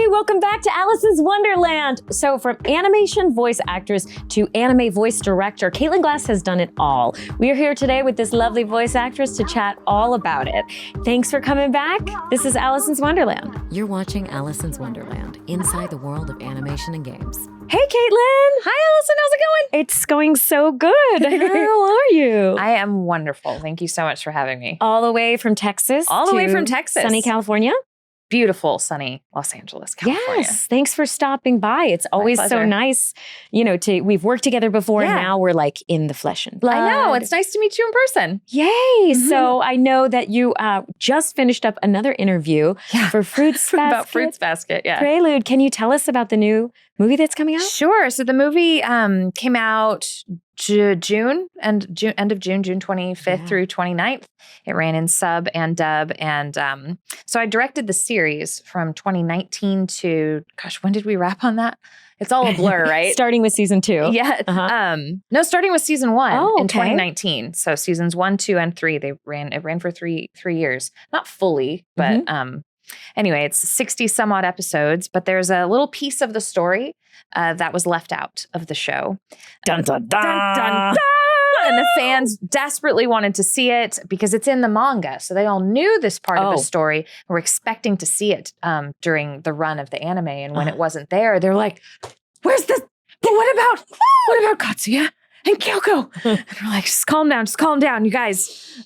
Hey, welcome back to Alicyn's Wonderland. So from animation voice actress to anime voice director, Caitlin Glass has done it all. We are here today with this lovely voice actress to chat all about it. Thanks for coming back. This is Alicyn's Wonderland. You're watching Alicyn's Wonderland, inside the world of animation and games. Hey, Caitlin. Hi, Alicyn. How's it going? It's going so good. How are you? I am wonderful. Thank you so much for having me. All the way from Texas. All the way from Texas. Sunny California. Beautiful, sunny Los Angeles, California. Yes, thanks for stopping by. It's always so nice, we've worked together before and now we're like in the flesh and blood. I know, it's nice to meet you in person. Yay. Mm-hmm. So I know that you just finished up another interview for Fruits Basket. About Fruits Basket, yeah. Prelude. Can you tell us about the new movie that's coming out? Sure. So the movie came out June, end of June, June 25th through 29th. It ran in sub and dub. And so I directed the series from 2019 to, when did we wrap on that? It's all a blur, right? Starting with season 2. Yeah. No, starting with season 1 in 2019. So seasons 1, 2, and 3, it ran for three years. Not fully, but anyway, it's 60 some odd episodes, but there's a little piece of the story that was left out of the show. Dun, dun, dun. Dun, dun, dun. And the fans desperately wanted to see it because it's in the manga. So they all knew this part of the story and were expecting to see it during the run of the anime. And when it wasn't there, they're like, where's this? But what about Katsuya and Kyoko? And we're like, just calm down, you guys.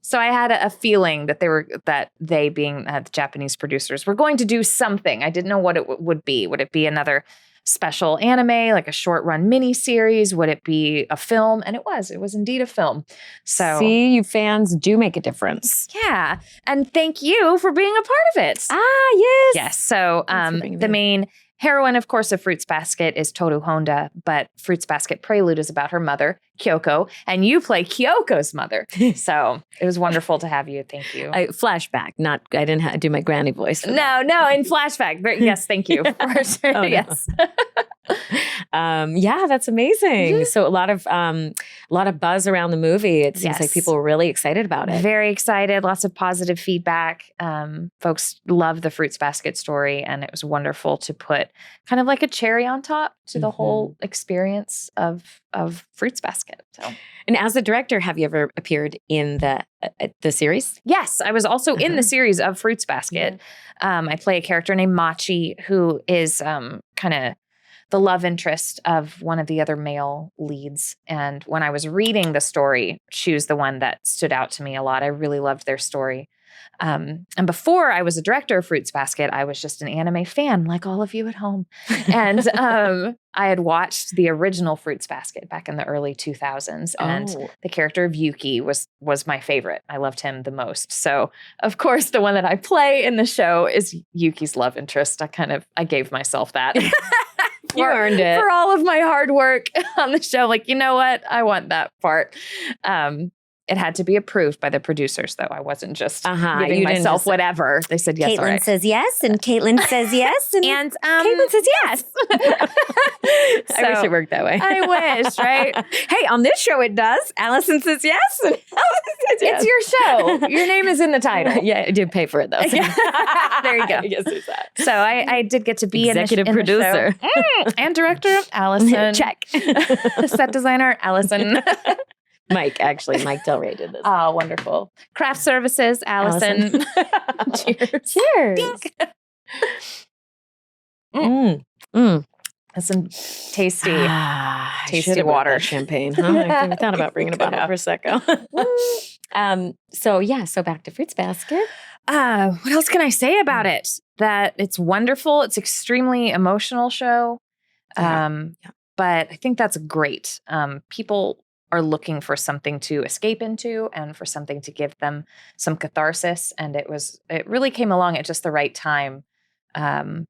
So I had a feeling that they being the Japanese producers were going to do something. I didn't know what it would be. Would it be another special anime, like a short run mini series? Would it be a film? And it was indeed a film. So see, you fans do make a difference. Yeah. And thank you for being a part of it. Ah, yes. Yes. So the main heroine, of course, of Fruits Basket is Toru Honda, but Fruits Basket Prelude is about her mother, Kyoko, and you play Kyoko's mother. So it was wonderful to have you. Thank you. Flashback, I didn't do my granny voice. No, in flashback. Yes, thank you. For sure. Yes. Yeah, that's amazing. So a lot of buzz around the movie. It seems like people were really excited about it. Very excited. Lots of positive feedback. Folks love the Fruits Basket story, and it was wonderful to put kind of like a cherry on top to the whole experience of Fruits Basket. So, and as a director, have you ever appeared in the series? Yes, I was also in the series of Fruits Basket. I play a character named Machi, who is kind of the love interest of one of the other male leads. And when I was reading the story, she was the one that stood out to me a lot. I really loved their story. And before I was a director of Fruits Basket, I was just an anime fan, like all of you at home. And I had watched the original Fruits Basket back in the early 2000s. And the character of Yuki was my favorite. I loved him the most. So, of course, the one that I play in the show is Yuki's love interest. I gave myself that. You earned it. For all of my hard work on the show. Like, you know what? I want that part. It had to be approved by the producers, though. I wasn't just giving myself whatever. They said yes. Caitlin says yes, and Caitlin says yes, and Caitlin says yes. So, I wish it worked that way. I wish, right? Hey, on this show it does. Alicyn says yes, and Alicyn says yes. It's your show. Your name is in the title. Yeah, I did pay for it, though. So. There you go. I guess there's that. So I did get to be executive in producer. The show. And director, Alicyn. Check. Set designer, Alicyn. Mike Del Rey did this. Oh, wonderful. Craft services, Alicyn. Cheers. Cheers. That's some tasty water. Champagne. Huh? I thought about bringing a bottle for a second. So back to Fruits Basket. What else can I say about it? That it's wonderful. It's extremely emotional show. But I think that's great. People are looking for something to escape into and for something to give them some catharsis. And it really came along at just the right time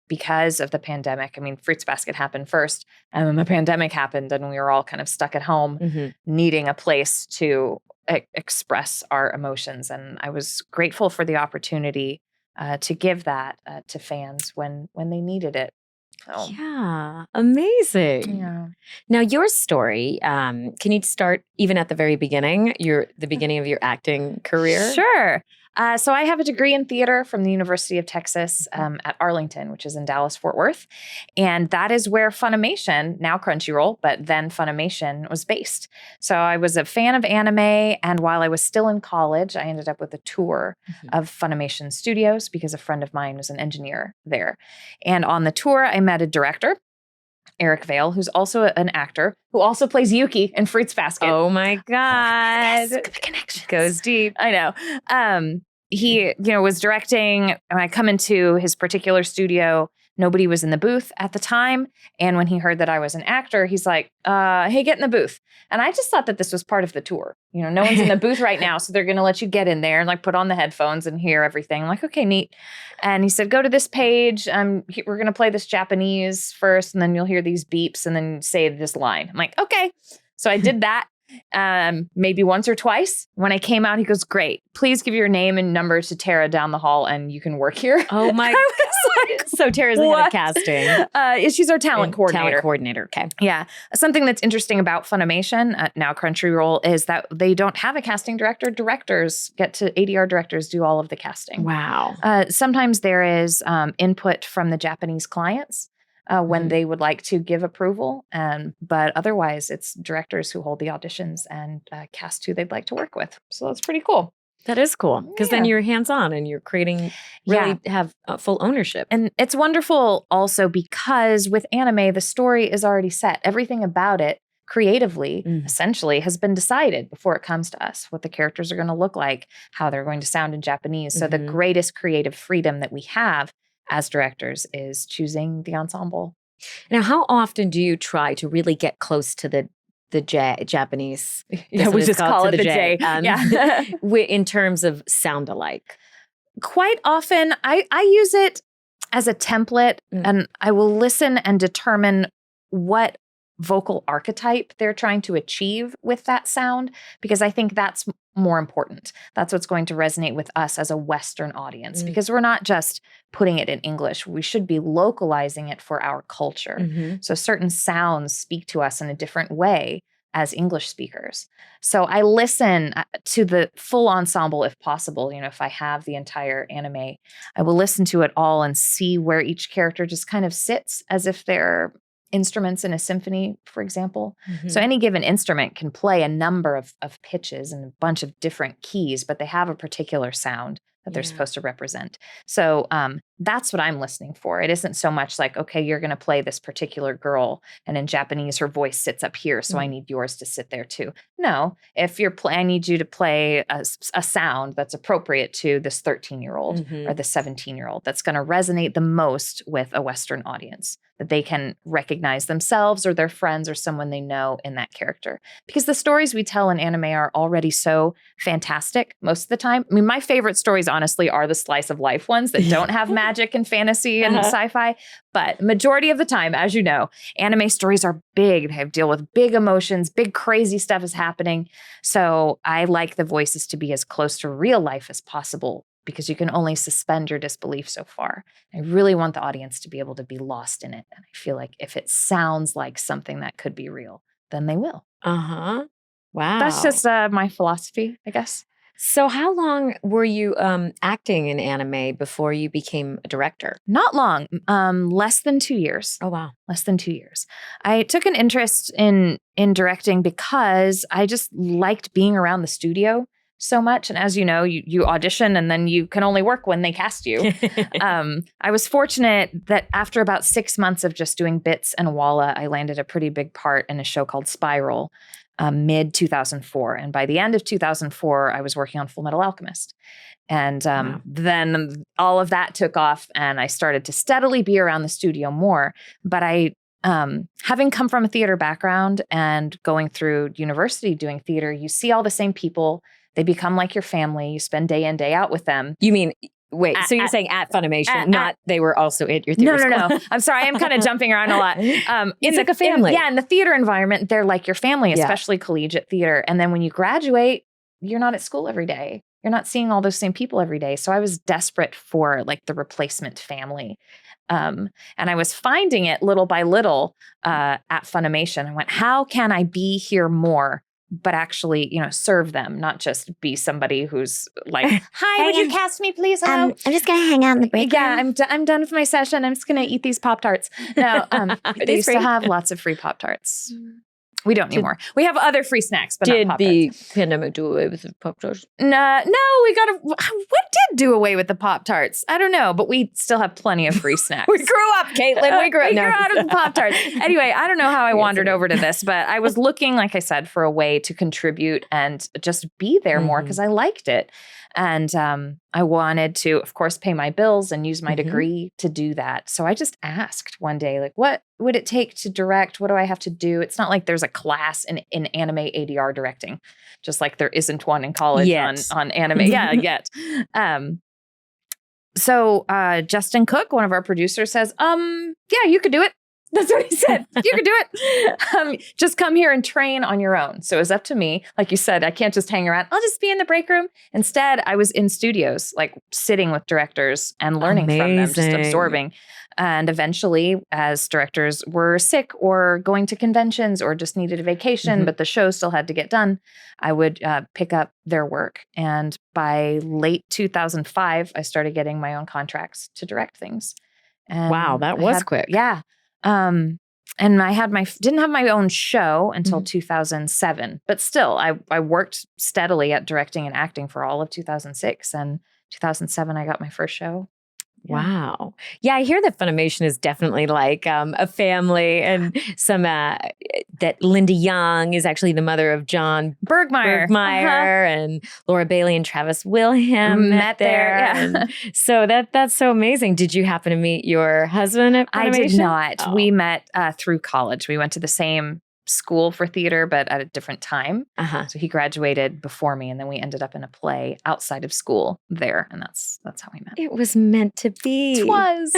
because of the pandemic. I mean, Fruits Basket happened first, and then the pandemic happened, and we were all kind of stuck at home needing a place to express our emotions. And I was grateful for the opportunity to give that to fans when they needed it. Oh. Yeah, amazing. Yeah. Now, your story, can you start even at the very beginning, the beginning of your acting career? Sure. So I have a degree in theater from the University of Texas at Arlington, which is in Dallas-Fort Worth. And that is where Funimation, now Crunchyroll, but then Funimation was based. So I was a fan of anime. And while I was still in college, I ended up with a tour of Funimation Studios because a friend of mine was an engineer there. And on the tour, I met a director, Eric Vale, who's also an actor, who also plays Yuki in Fruits Basket. Oh my God. The connection Goes deep. I know. He, was directing, and I come into his particular studio. Nobody was in the booth at the time. And when he heard that I was an actor, he's like, hey, get in the booth. And I just thought that this was part of the tour. No one's in the booth right now, so they're going to let you get in there and like put on the headphones and hear everything. I'm like, okay, neat. And he said, go to this page. We're going to play this Japanese first, and then you'll hear these beeps and then say this line. I'm like, okay. So I did that. Maybe once or twice. When I came out, he goes, great. Please give your name and number to Tara down the hall and you can work here. Oh my God. So Tara's the head of casting. She's our talent coordinator. Talent coordinator. Okay. Yeah. Something that's interesting about Funimation, now Crunchyroll, is that they don't have a casting director. Directors get to ADR directors do all of the casting. Wow. Sometimes there is input from the Japanese clients. When they would like to give approval. But otherwise, it's directors who hold the auditions and cast who they'd like to work with. So that's pretty cool. That is cool because then you're hands-on and you're creating, really have full ownership. And it's wonderful also because with anime, the story is already set. Everything about it creatively, essentially, has been decided before it comes to us, what the characters are going to look like, how they're going to sound in Japanese. So the greatest creative freedom that we have as directors is choosing the ensemble. Now, how often do you try to really get close to the Japanese? Yeah, we just call it the J. Yeah. In terms of sound alike. Quite often, I use it as a template and I will listen and determine what vocal archetype they're trying to achieve with that sound, because I think that's more important. That's what's going to resonate with us as a Western audience, because we're not just putting it in English. We should be localizing it for our culture. So certain sounds speak to us in a different way as English speakers. So I listen to the full ensemble if possible. If I have the entire anime, I will listen to it all and see where each character just kind of sits as if they're instruments in a symphony, for example. So any given instrument can play a number of pitches and a bunch of different keys, but they have a particular sound that they're supposed to represent. So that's what I'm listening for. It isn't so much like, okay, you're going to play this particular girl, and in Japanese, her voice sits up here, so I need yours to sit there too. No, if you're I need you to play a sound that's appropriate to this 13-year-old or the 17-year-old that's going to resonate the most with a Western audience, that they can recognize themselves or their friends or someone they know in that character. Because the stories we tell in anime are already so fantastic most of the time. I mean, my favorite stories, honestly, are the slice of life ones that don't have magic and fantasy and sci-fi. But majority of the time, as you know, anime stories are big. They deal with big emotions, big crazy stuff is happening. So I like the voices to be as close to real life as possible, because you can only suspend your disbelief so far. I really want the audience to be able to be lost in it. And I feel like if it sounds like something that could be real, then they will. Wow. That's just my philosophy, I guess. So how long were you acting in anime before you became a director? Not long, less than 2 years. Oh, wow. Less than 2 years. I took an interest in directing because I just liked being around the studio so much. And as you know, you audition and then you can only work when they cast you. I was fortunate that after about 6 months of just doing bits and Walla, I landed a pretty big part in a show called Spiral, mid 2004. And by the end of 2004, I was working on Fullmetal Alchemist. And then all of that took off and I started to steadily be around the studio more. But I, having come from a theater background and going through university doing theater, you see all the same people. They become like your family. You spend day in, day out with them. You mean, wait, so you're saying at Funimation, not they were also at your theater school? No. I'm sorry. I'm kind of jumping around a lot. It's like a family. In the theater environment, they're like your family, especially collegiate theater. And then when you graduate, you're not at school every day. You're not seeing all those same people every day. So I was desperate for like the replacement family. And I was finding it little by little at Funimation. I went, how can I be here more but actually, serve them, not just be somebody who's like, hi, would you cast me, please? Hello. I'm just going to hang out in the break room. Yeah, I'm done with my session. I'm just going to eat these Pop-Tarts. No, they used to have lots of free Pop-Tarts. We don't anymore. We have other free snacks, but not Pop-Tarts. Did the pandemic do away with the Pop-Tarts? No, what did do away with the Pop-Tarts? I don't know, but we still have plenty of free snacks. We grew up, Caitlin. We grew up. We grew out of the Pop-Tarts. Anyway, I don't know how I wandered over to this, but I was looking, like I said, for a way to contribute and just be there more because I liked it. And I wanted to, of course, pay my bills and use my degree to do that. So I just asked one day, like, what would it take to direct? What do I have to do? It's not like there's a class in anime ADR directing, just like there isn't one in college on anime. Yeah, yet. So Justin Cook, one of our producers, says, yeah, you could do it. That's what he said. You could do it. Just come here and train on your own. So it was up to me. Like you said, I can't just hang around. I'll just be in the break room. Instead, I was in studios, like sitting with directors and learning from them, just absorbing. And eventually, as directors were sick or going to conventions or just needed a vacation, but the show still had to get done, I would pick up their work. And by late 2005, I started getting my own contracts to direct things. And wow, that was quick. Yeah. And I didn't have my own show until 2007, but still I worked steadily at directing and acting for all of 2006, and 2007 I got my first show. Wow. Yeah, I hear that Funimation is definitely like a family, and some that Linda Young is actually the mother of John Bergmeyer and Laura Bailey and Travis Wilhelm met there. Yeah. And so that's so amazing. Did you happen to meet your husband at Funimation? I did not. Oh. We met through college. We went to the same school for theater, but at a different time. So he graduated before me, and then we ended up in a play outside of school there, and that's how we met. It was meant to be. It was.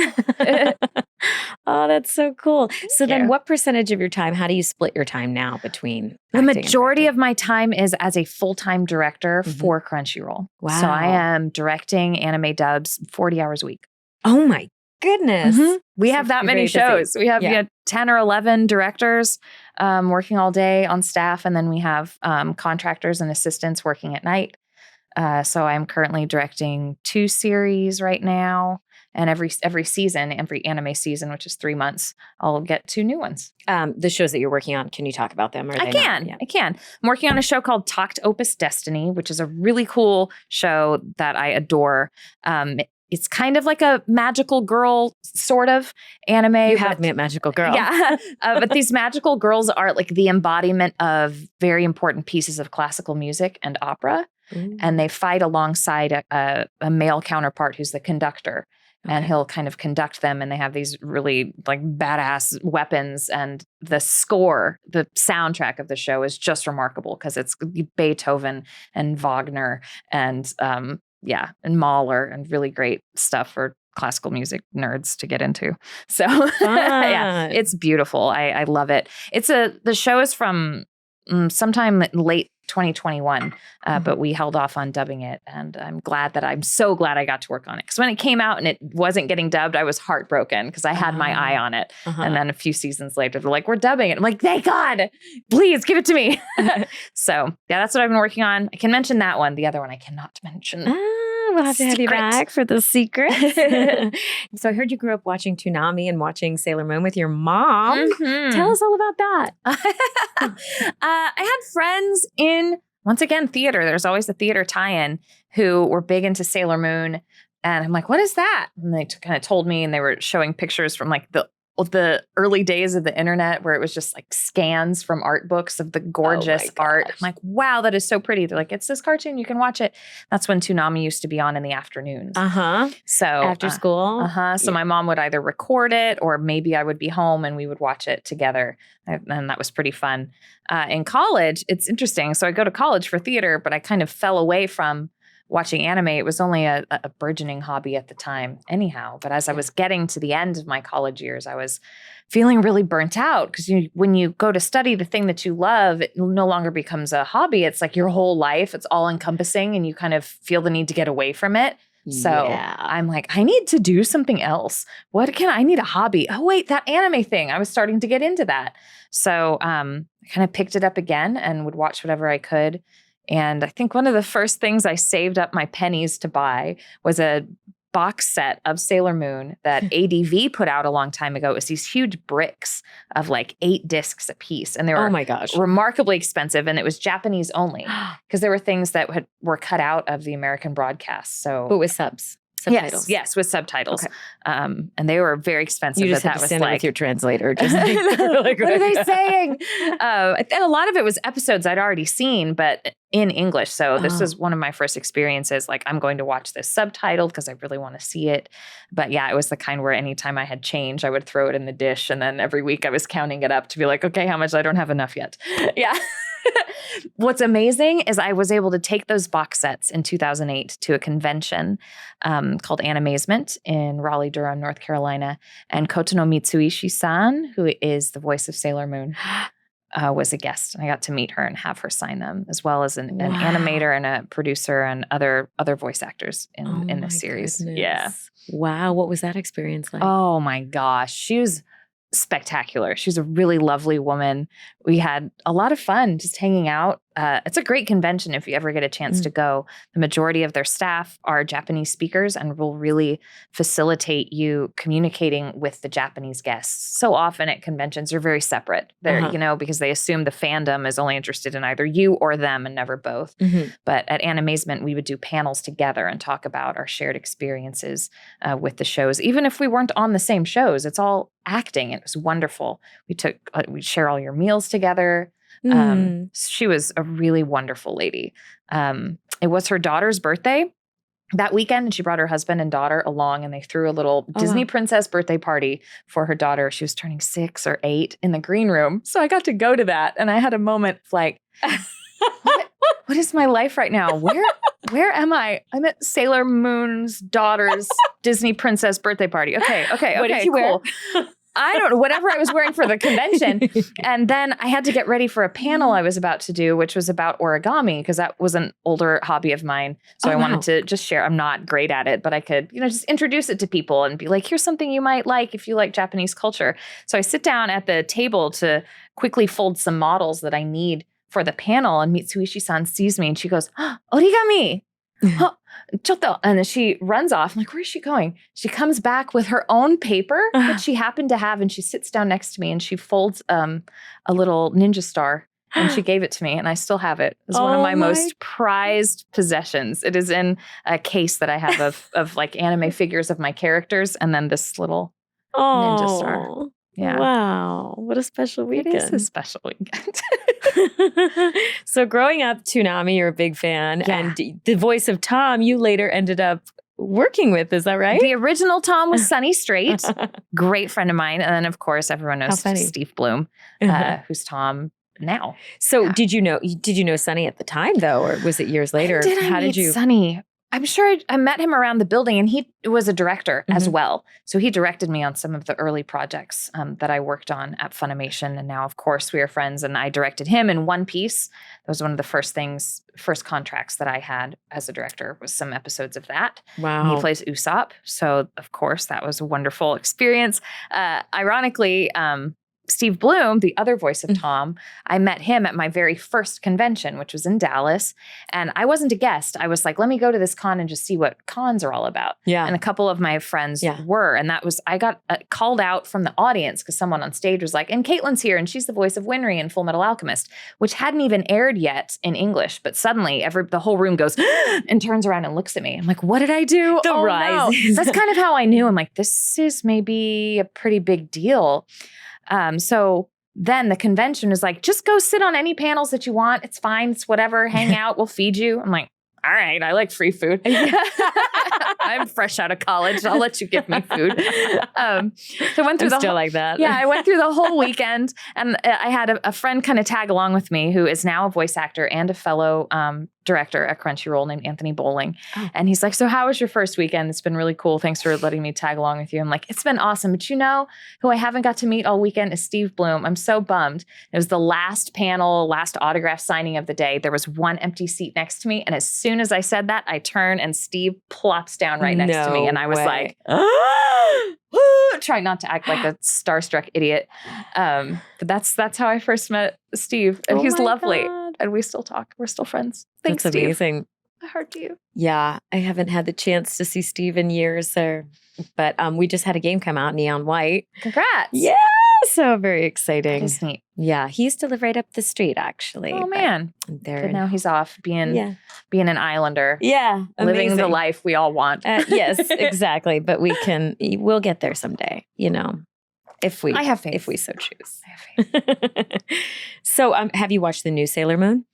Oh, that's so cool. So then what percentage of your time, how do you split your time now between the majority of my time is as a full-time director for Crunchyroll. Wow. So I am directing anime dubs 40 hours a week. Oh my goodness. We have that many shows. We have 10 or 11 directors working all day on staff, and then we have contractors and assistants working at night. So I'm currently directing 2 series right now, and every season, every anime season, which is 3 months, I'll get 2 new ones. The shows that you're working on, can you talk about them? I can. I'm working on a show called Talked Opus Destiny, which is a really cool show that I adore. It's kind of like a magical girl sort of anime. You have me at magical girl. Yeah. But these magical girls are like the embodiment of very important pieces of classical music and opera. And they fight alongside a male counterpart who's the conductor. And he'll kind of conduct them, and they have these really like badass weapons. And the score, the soundtrack of the show is just remarkable because it's Beethoven and Wagner and and Mahler, and really great stuff for classical music nerds to get into. So it's beautiful. I love it. The show is from sometime late 2021, but we held off on dubbing it, and I'm so glad I got to work on it, because when it came out and it wasn't getting dubbed, I was heartbroken because I had my eye on it. And then a few seasons later, they're like, we're dubbing it. I'm like, thank God, please give it to me. So that's what I've been working on. I can mention that one. The other one I cannot mention. We'll have to have you back for the secret. So I heard you grew up watching Toonami and watching Sailor Moon with your mom. Tell us all about that. I had friends in, once again, theater. There's always a theater tie-in, who were big into Sailor Moon. And I'm like, what is that? And they kind of told me, and they were showing pictures from like the early days of the internet, where it was just like scans from art books of the gorgeous art. I'm like, wow, that is so pretty. They're like, it's this cartoon, you can watch it. That's when Toonami used to be on in the afternoons. So after school. So my mom would either record it, or maybe I would be home and we would watch it together. And that was pretty fun. In college, it's interesting. So I go to college for theater, but I kind of fell away from watching anime. It was only a burgeoning hobby at the time anyhow. But as I was getting to the end of my college years, I was feeling really burnt out, because when you go to study the thing that you love, it no longer becomes a hobby. It's like your whole life. It's all encompassing, and you kind of feel the need to get away from it. So Yeah. I'm like, I need to do something else. I need a hobby. Oh, wait, that anime thing. I was starting to get into that. So I kind of picked it up again and would watch whatever I could. And I think one of the first things I saved up my pennies to buy was a box set of Sailor Moon that ADV put out a long time ago. It was these huge bricks of like 8 discs a piece. And they were Oh my gosh. remarkably expensive. And it was Japanese only because there were things that were cut out of the American broadcast. So, But with subtitles. Yes, with subtitles. Okay. And they were very expensive. You just but had that to was stand there like, with your translator. Just what are they saying? And a lot of it was episodes I'd already seen, but in English. So this was one of my first experiences. Like, I'm going to watch this subtitled because I really want to see it. But yeah, it was the kind where anytime I had change, I would throw it in the dish. And then every week I was counting it up to be like, okay, how much? I don't have enough yet. Yeah. What's amazing is I was able to take those box sets in 2008 to a convention called Animazement in Raleigh-Durham, North Carolina. And Kotono Mitsuishi-san, who is the voice of Sailor Moon, was a guest. And I got to meet her and have her sign them, as well as an animator and a producer and other voice actors in this series. Goodness. Yeah. Wow. What was that experience like? Oh my gosh. She was spectacular. She's a really lovely woman. We had a lot of fun just hanging out. It's a great convention if you ever get a chance to go. The majority of their staff are Japanese speakers and will really facilitate you communicating with the Japanese guests. So often at conventions, they're very separate. They're, because they assume the fandom is only interested in either you or them and never both. Mm-hmm. But at Animazement, we would do panels together and talk about our shared experiences with the shows. Even if we weren't on the same shows, it's all acting. It was wonderful. We'd share all your meals together. She was a really wonderful lady. It was her daughter's birthday that weekend, and she brought her husband and daughter along, and they threw a little Disney princess birthday party for her daughter. She was turning 6 or 8 in the green room. So I got to go to that, and I had a moment of like, what is my life right now? Where am I? I'm at Sailor Moon's daughter's Disney princess birthday party. Okay, What did you cool. wear? I don't know, whatever I was wearing for the convention. And then I had to get ready for a panel I was about to do, which was about origami, because that was an older hobby of mine. So I wanted to just share. I'm not great at it, but I could, just introduce it to people and be like, here's something you might like if you like Japanese culture. So I sit down at the table to quickly fold some models that I need for the panel. And Mitsuishi-san sees me and she goes, origami. Chotto. And then she runs off. I'm like, where is she going? She comes back with her own paper that she happened to have, and she sits down next to me and she folds a little ninja star, and she gave it to me, and I still have it. It's one of my most prized possessions. It is in a case that I have of like anime figures of my characters, and then this little ninja star. Yeah. Wow. What a special weekend. It is a special weekend. So growing up, Toonami, you're a big fan. Yeah. And the voice of Tom, you later ended up working with. Is that right? The original Tom was Sunny Straight. Great friend of mine. And then, of course, everyone knows Steve Bloom, who's Tom now. So did you know Sunny at the time, though? Or was it years later? How did you? Sunny? I'm sure I met him around the building, and he was a director as well. So he directed me on some of the early projects that I worked on at Funimation. And now, of course, we are friends, and I directed him in One Piece. That was one of the first contracts that I had as a director, was some episodes of that. Wow. And he plays Usopp. So, of course, that was a wonderful experience. Ironically, Steve Bloom, the other voice of Tom, I met him at my very first convention, which was in Dallas. And I wasn't a guest. I was like, let me go to this con and just see what cons are all about. Yeah. And a couple of my friends were. And I got called out from the audience because someone on stage was like, and Caitlin's here, and she's the voice of Winry in Fullmetal Alchemist, which hadn't even aired yet in English. But suddenly the whole room goes and turns around and looks at me. I'm like, what did I do? The rise. No. That's kind of how I knew. I'm like, this is maybe a pretty big deal. So then the convention is like, just go sit on any panels that you want. It's fine. It's whatever. Hang out. We'll feed you. I'm like, all right. I like free food. I'm fresh out of college. I'll let you give me food. So I went through still like that. Yeah, I went through the whole weekend, and I had a friend kind of tag along with me who is now a voice actor and a fellow director at Crunchyroll named Anthony Bowling. Oh. And he's like, so how was your first weekend? It's been really cool. Thanks for letting me tag along with you. I'm like, it's been awesome. But you know who I haven't got to meet all weekend is Steve Bloom. I'm so bummed. It was the last panel, last autograph signing of the day. There was one empty seat next to me. And as soon as I said that, I turn and Steve plops down right next to me. And I was like, trying not to act like a starstruck idiot. But that's how I first met Steve. And he's lovely. God. And we still talk. We're still friends. Thanks, That's Steve. amazing. I heard you. Yeah, I haven't had the chance to see Steve in years, but we just had a game come out, Neon White. Congrats. Yeah, so very exciting. That is neat. Yeah, he used to live right up the street, actually. Oh, man. There. But now he's off being an islander. Yeah, living the amazing. life we all want. Yes, exactly. But we'll get there someday, if we I have faith. If we so choose. I have faith. So have you watched the new Sailor Moon?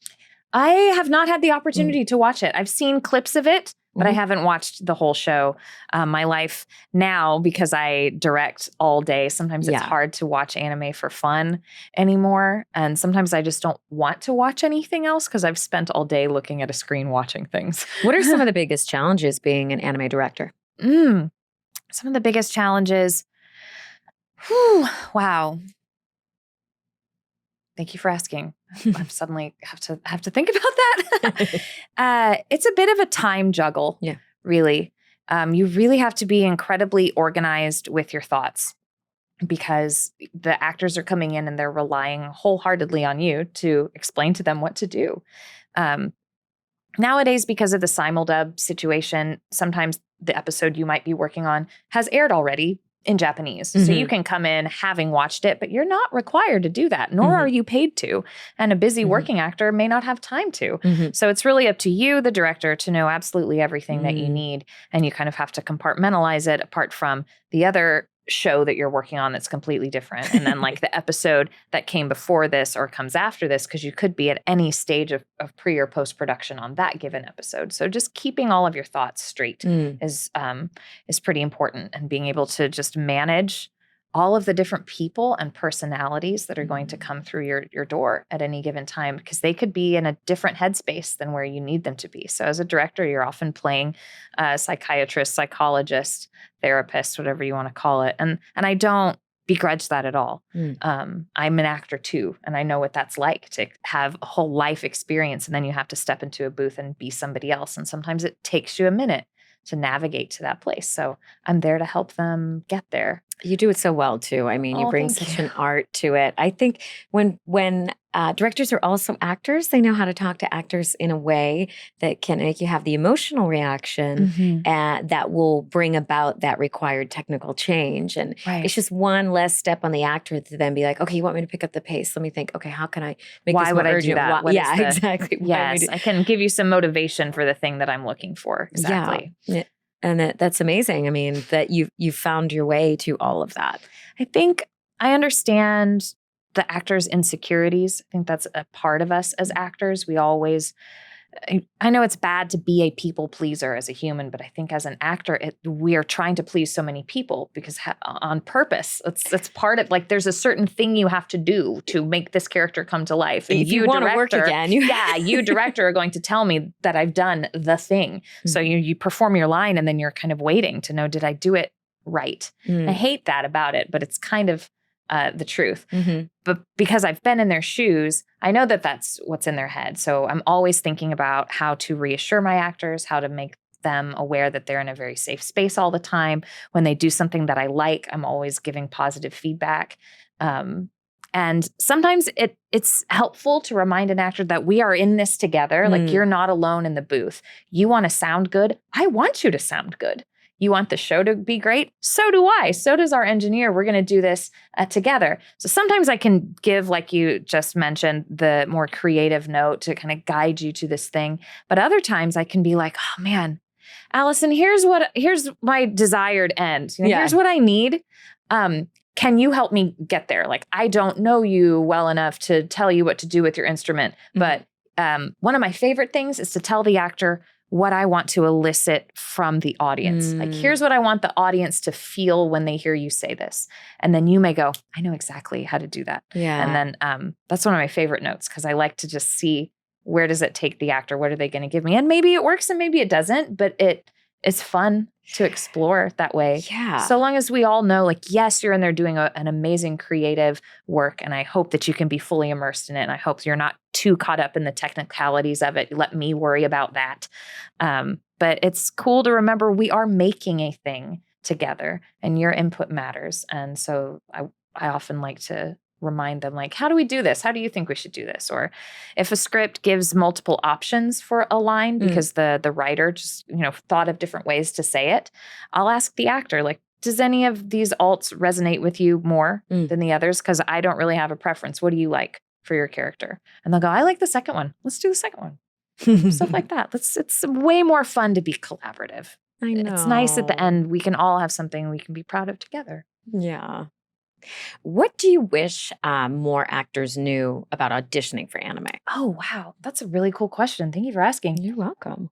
I have not had the opportunity to watch it. I've seen clips of it, but I haven't watched the whole show. My life now, because I direct all day, sometimes it's hard to watch anime for fun anymore. And sometimes I just don't want to watch anything else because I've spent all day looking at a screen watching things. What are some of the biggest challenges being an anime director? Some of the biggest challenges. Whew, wow. Thank you for asking. I suddenly have to think about that. It's a bit of a time juggle, really. You really have to be incredibly organized with your thoughts because the actors are coming in and they're relying wholeheartedly on you to explain to them what to do. Nowadays, because of the simuldub situation, sometimes the episode you might be working on has aired already in Japanese. So you can come in having watched it, but you're not required to do that, nor are you paid to. And a busy working actor may not have time to. So it's really up to you, the director, to know absolutely everything that you need. And you kind of have to compartmentalize it apart from the other show that you're working on that's completely different. And then like the episode that came before this or comes after this, because you could be at any stage of pre or post production on that given episode. So just keeping all of your thoughts straight is pretty important, and being able to just manage all of the different people and personalities that are going to come through your door at any given time, because they could be in a different headspace than where you need them to be. So as a director, you're often playing a psychiatrist, psychologist, therapist, whatever you want to call it. And I don't begrudge that at all. I'm an actor too, and I know what that's like to have a whole life experience, and then you have to step into a booth and be somebody else. And sometimes it takes you a minute to navigate to that place. So I'm there to help them get there. You do it so well too. I mean, you bring such an art to it. I think when directors are also actors, they know how to talk to actors in a way that can make you have the emotional reaction that will bring about that required technical change. And it's just one less step on the actor to then be like, okay, you want me to pick up the pace? Let me think, okay, how can I make this more urgent? Why would I do that? Yeah, exactly. Yes, I can give you some motivation for the thing that I'm looking for. Exactly. Yeah. And that's amazing. I mean, that you've found your way to all of that. I think I understand the actors' insecurities. I think that's a part of us as actors. We always, I know it's bad to be a people pleaser as a human, but I think as an actor, we are trying to please so many people because on purpose. It's part of, like, there's a certain thing you have to do to make this character come to life. And if you want to work again, you director are going to tell me that I've done the thing. So you perform your line and then you're kind of waiting to know, did I do it right? I hate that about it, but it's kind of the truth. But because I've been in their shoes, I know that that's what's in their head. So I'm always thinking about how to reassure my actors, how to make them aware that they're in a very safe space all the time. When they do something that I like, I'm always giving positive feedback. And sometimes it's helpful to remind an actor that we are in this together. Like, you're not alone in the booth. You want to sound good. I want you to sound good. You want the show to be great? So do I. So does our engineer. We're going to do this together. So sometimes I can give, like you just mentioned, the more creative note to kind of guide you to this thing. But other times I can be like, oh man, Alicyn, here's my desired end. Here's what I need. Can you help me get there? Like, I don't know you well enough to tell you what to do with your instrument. But one of my favorite things is to tell the actor what I want to elicit from the audience. Like, here's what I want the audience to feel when they hear you say this. And then you may go, I know exactly how to do that. Yeah. And then that's one of my favorite notes, because I like to just see where does it take the actor? What are they going to give me? And maybe it works and maybe it doesn't, but it's fun to explore that way. Yeah. So long as we all know, like, yes, you're in there doing an amazing creative work, and I hope that you can be fully immersed in it, and I hope you're not too caught up in the technicalities of it. Let me worry about that. But it's cool to remember we are making a thing together, and your input matters. And so I often like to remind them, like, how do we do this? How do you think we should do this? Or if a script gives multiple options for a line because the writer just, thought of different ways to say it, I'll ask the actor, like, does any of these alts resonate with you more than the others? Because I don't really have a preference. What do you like for your character? And they'll go, I like the second one. Let's do the second one. Stuff like that. It's way more fun to be collaborative. I know. It's nice at the end. We can all have something we can be proud of together. Yeah. What do you wish more actors knew about auditioning for anime? Oh, wow. That's a really cool question. Thank you for asking. You're welcome.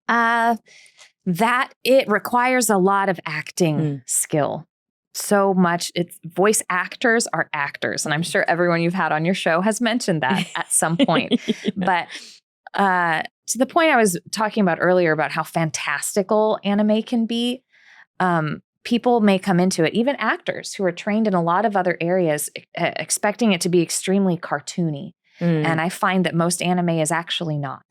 That it requires a lot of acting skill. So much. It's voice actors are actors. And I'm sure everyone you've had on your show has mentioned that at some point. But to the point I was talking about earlier about how fantastical anime can be, people may come into it, even actors who are trained in a lot of other areas, expecting it to be extremely cartoony. And I find that most anime is actually not.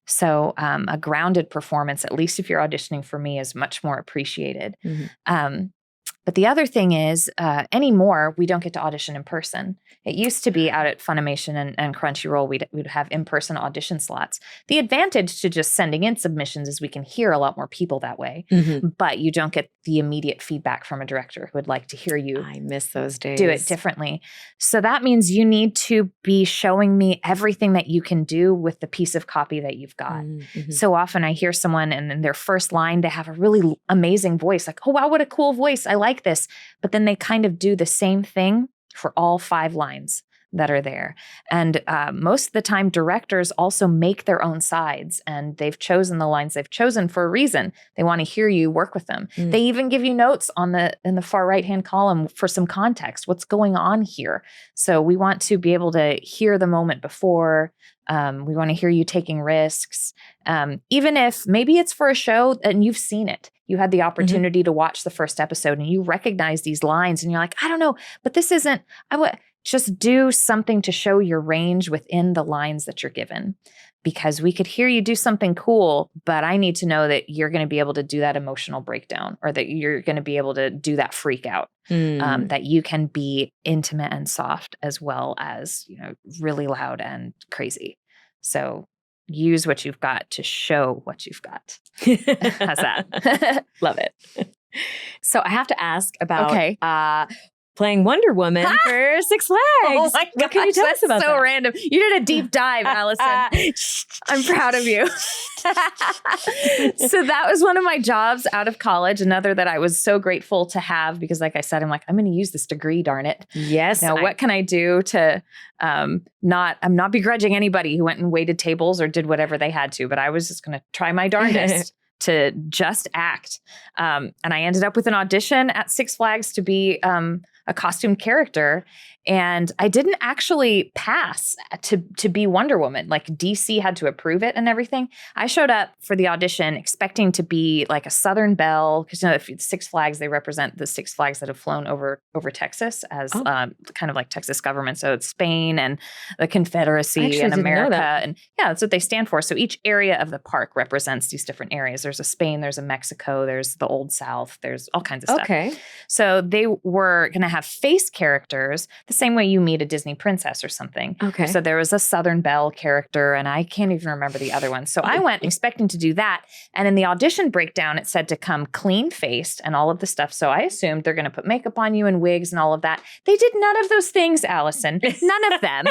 So a grounded performance, at least if you're auditioning for me, is much more appreciated. But the other thing is, anymore, we don't get to audition in person. It used to be out at Funimation and Crunchyroll, we'd have in-person audition slots. The advantage to just sending in submissions is we can hear a lot more people that way, but you don't get the immediate feedback from a director who would like to hear you. I miss those days. Do it differently. So that means you need to be showing me everything that you can do with the piece of copy that you've got. So often I hear someone and in their first line, they have a really amazing voice, like, oh, wow, what a cool voice. I like this. But then they kind of do the same thing for all 5 lines that are there. And most of the time, directors also make their own sides, and they've chosen the lines they've chosen for a reason. They want to hear you work with them. They even give you notes in the far right-hand column for some context. What's going on here? So we want to be able to hear the moment before. We want to hear you taking risks. Even if maybe it's for a show and you've seen it. You had the opportunity to watch the first episode and you recognize these lines and you're like, I don't know, but this isn't, just do something to show your range within the lines that you're given. Because we could hear you do something cool, but I need to know that you're going to be able to do that emotional breakdown, or that you're going to be able to do that freak out, that you can be intimate and soft as well as, really loud and crazy. So use what you've got to show what you've got. How's that? Love it. So I have to ask about playing Wonder Woman for Six Flags. Oh my What can you tell us about so that? random. You did a deep dive, Alicyn. I'm proud of you. So that was one of my jobs out of college. Another that I was so grateful to have because, like I said, I'm going to use this degree, darn it. Yes. Now, what can I do to I'm not begrudging anybody who went and waited tables or did whatever they had to, but I was just going to try my darndest to just act. And I ended up with an audition at Six Flags to be a costume character. And I didn't actually pass to be Wonder Woman. Like DC had to approve it and everything. I showed up for the audition expecting to be like a Southern Belle, because if Six Flags, they represent the Six Flags that have flown over Texas as kind of like Texas government. So it's Spain and the Confederacy and America. And yeah, that's what they stand for. So each area of the park represents these different areas. There's a Spain, there's a Mexico, there's the Old South, there's all kinds of stuff. Okay. So they were going to have face characters the same way you meet a Disney princess or something. Okay. So there was a Southern Belle character, and I can't even remember the other one. So I went expecting to do that. And in the audition breakdown, it said to come clean-faced and all of the stuff. So I assumed they're going to put makeup on you and wigs and all of that. They did none of those things, Alicyn. None of them.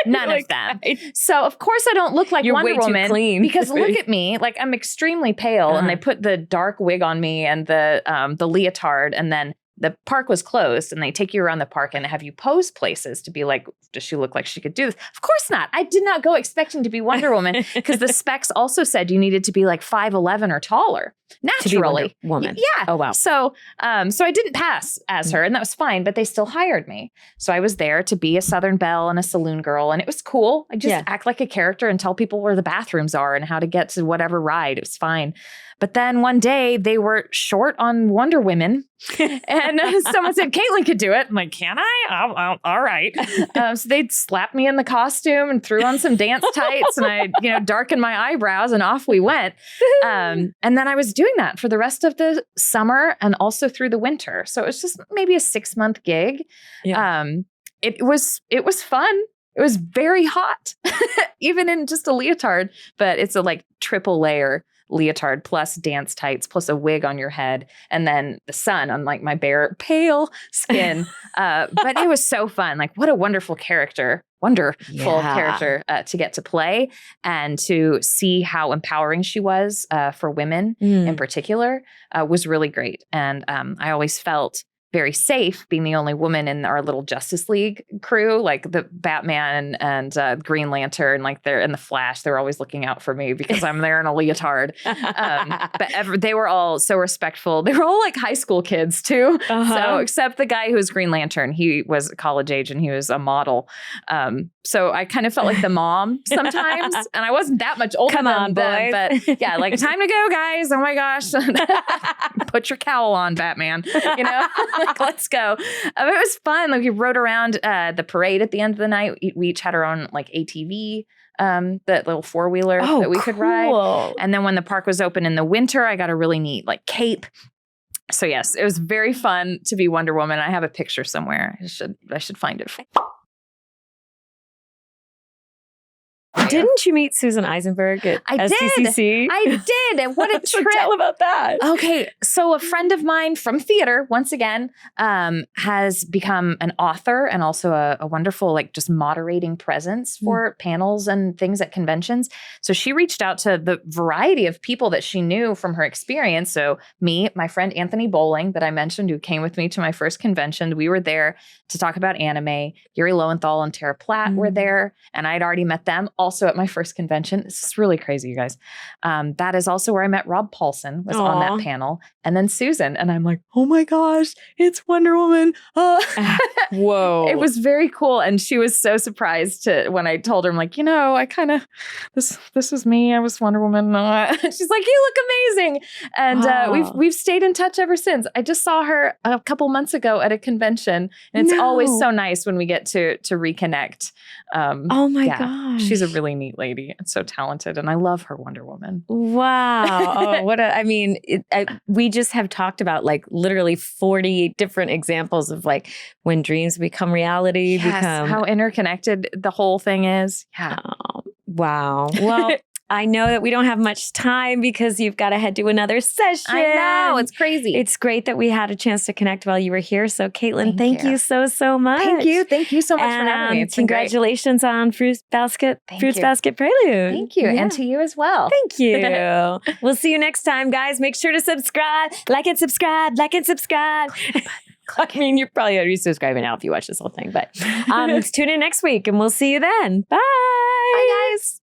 None of them. So of course I don't look like You're Wonder way too Woman clean. because look at me, like I'm extremely pale, and they put the dark wig on me and the leotard, and then the park was closed, and they take you around the park and have you pose places to be like, does she look like she could do this? Of course not. I did not go expecting to be Wonder Woman because the specs also said you needed to be like 5'11" or taller. naturally. Woman. Yeah. Oh, wow. So I didn't pass as her, and that was fine, but they still hired me. So I was there to be a Southern belle and a saloon girl, and it was cool. I just act like a character and tell people where the bathrooms are and how to get to whatever ride. It was fine. But then one day they were short on Wonder Women, and someone said, Caitlin could do it. I'm like, can I? All right. So they slapped me in the costume and threw on some dance tights, and I, darkened my eyebrows, and off we went. And then I was doing that for the rest of the summer and also through the winter. So it was just maybe a 6-month gig. Yeah. It was fun. It was very hot, even in just a leotard, but it's a like triple layer leotard plus dance tights plus a wig on your head and then the sun on like my bare pale skin. But it was so fun. Like what a wonderful character, character to get to play and to see how empowering she was for women in particular was really great. And I always felt very safe being the only woman in our little Justice League crew, like the Batman and Green Lantern, like they're in the Flash. They're always looking out for me because I'm there in a leotard. But they were all so respectful. They were all like high school kids too. So except the guy who was Green Lantern, he was college age and he was a model. So I kind of felt like the mom sometimes, and I wasn't that much older than them. But yeah, like time to go, guys. Oh my gosh, put your cowl on, Batman. Like, let's go. It was fun. Like we rode around the parade at the end of the night. We each had our own like ATV, that little 4-wheeler that we could ride. And then when the park was open in the winter, I got a really neat like cape. So yes, it was very fun to be Wonder Woman. I have a picture somewhere. I should find it. Didn't you meet Susan Eisenberg at SDCC? I did. And what a trip. Tell about that. Okay. So a friend of mine from theater, once again, has become an author and also a wonderful, like just moderating presence for panels and things at conventions. So she reached out to the variety of people that she knew from her experience. So me, my friend Anthony Bowling that I mentioned, who came with me to my first convention, we were there to talk about anime. Yuri Lowenthal and Tara Platt were there, and I'd already met them also at my first convention. This is really crazy, you guys. That is also where I met Rob Paulson, was on that panel, and then Susan. And I'm like, oh my gosh, it's Wonder Woman. Whoa. It was very cool. And she was so surprised when I told her, I'm like, I kind of, this was me. I was Wonder Woman. She's like, you look amazing. And we've stayed in touch ever since. I just saw her a couple months ago at a convention, and it's always so nice when we get to reconnect. Oh my gosh. She's a really neat lady and so talented, and I love her Wonder Woman. Wow. We just have talked about like literally 40 different examples of like when dreams become reality. How interconnected the whole thing is. Yeah. Oh, wow. Well, I know that we don't have much time because you've got to head to another session. I know. It's crazy. It's great that we had a chance to connect while you were here. So, Caitlin, thank you so much. Thank you. Thank you so much for having me. It's congratulations on Fruits Basket Prelude. Thank you. Yeah. And to you as well. Thank you. We'll see you next time, guys. Make sure to subscribe, like and subscribe. I mean, you're probably already subscribing now if you watch this whole thing, but tune in next week and we'll see you then. Bye. Bye, guys.